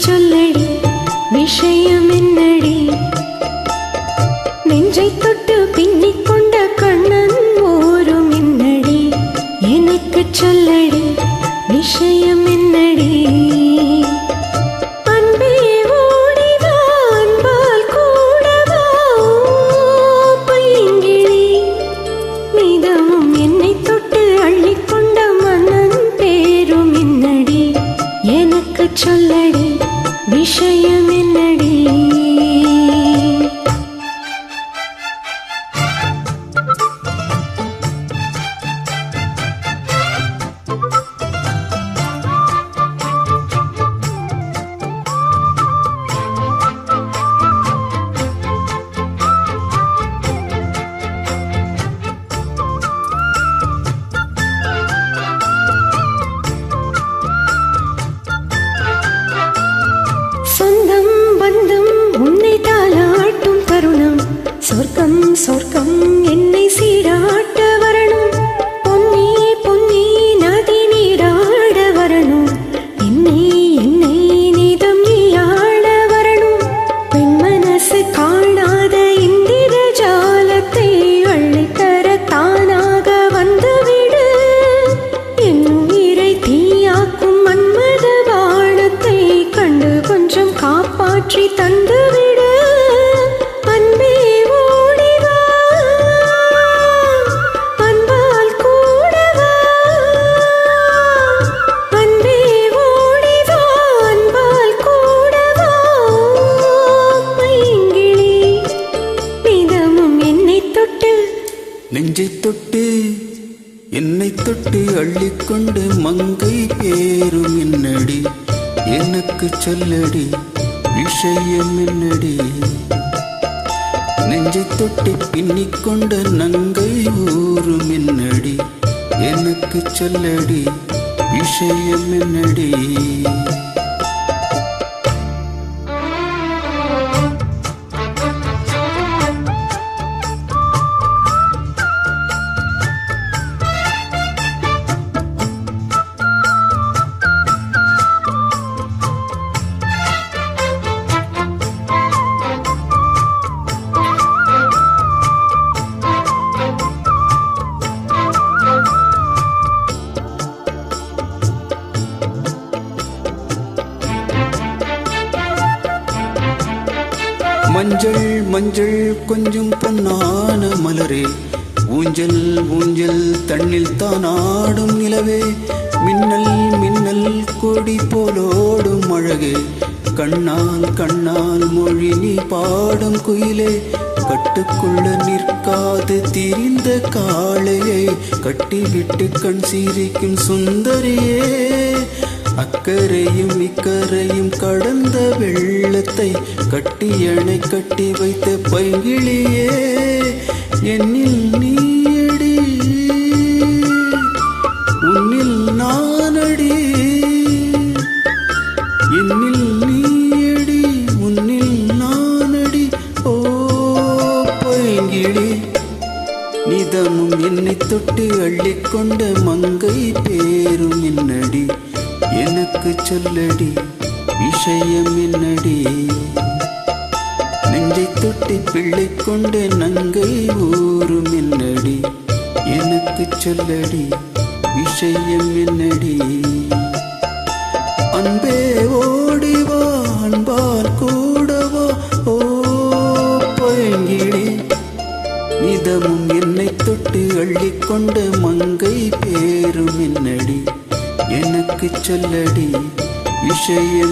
சொல்லடி விஷயம் என்னடி நெஞ்சை தொட்டு பின்னிக் கொண்ட கண்ணன் ஓரும் என்னடி எனக்கு சொல்லடி விஷயம் என்னடி அன்பே ஓடிவா அன்பால் கூடவா பைங்கிளி மிதமும் என்னை தொட்டு அள்ளிக்கொண்ட மன்னன் பேரும் என்னடி எனக்கு சொல்லடி விஷயம் என்னடி சொந்தம் பந்தம் உன்னை தாளாட்டும் தருணம் சொர்க்கம் சொர்க்கம் என்னை சீராட்ட வரணும் பொன்னி பொன்னி நதி நீராட வரணும் என்னை என்னை நீதம் நீயாட வரணும் பெண் மனசு காணாத இந்திர ஜாலத்தை அள்ளித்தர தானாக வந்துவிடு என் உயிரை தீயாக்கும் மன்மத வானத்தை கண்டு கொஞ்சம் காப்பாற்றி தந்துவிடு அன்பே ஓடிவா அன்பால் கூடவா அன்பே ஓடிவா அன்பால் கூடவா பைங்கிளி மிதமும் என்னை தொட்டு நெஞ்சை தொட்டு என்னை தொட்டு அள்ளிக்கொண்டு மங்கை பேரும் என்னடி எனக்கு சொல்லடி விஷயம் என்னடி நெஞ்சை தொட்டு பின்னிக் கொண்ட நங்கை ஊரும் என்னடி எனக்கு சொல்லடி விஷயம் என்னடி மஞ்சள் மஞ்சள் கொஞ்சம் பொன்னான மலரே ஊஞ்சல் ஊஞ்சல் தண்ணில் தான் ஆடும் நிலவே மின்னல் மின்னல் கொடி போலோடும் அழகே கண்ணால் கண்ணால் மொழி நீ பாடும் குயிலே கட்டுக்குள்ள நிற்காது திரிந்த காளையை கட்டிவிட்டு கண் சிரிக்கும் சுந்தரியே அக்கரையும் இக்கரையும் கடந்த வெள்ளத்தை கட்டியணை கட்டி வைத்த பைங்கிளியே என்னில் நீயடி உன்னில் நானடி என்னில் நீயடி உன்னில் நானடி ஓ பைங்கிளி நிதமும் என்னை தொட்டு அள்ளிக்கொண்ட மங்கை பேரும் என்னடி எனக்கு சொல்லடி விஷயம் என்னடி நெஞ்சை தொட்டி பிள்ளை கொண்டு நங்கை ஊரும் என்னடி எனக்கு சொல்லடி விஷயம் என்னடி அன்பே ஓடிவா அன்பால் கூடவா ஓ பைங்கிளி நிதமும் என்னை தொட்டு அள்ளிக்கொண்ட மங்கை பேரும் என்னடி எனக்கு சொல்லடி விஷயம்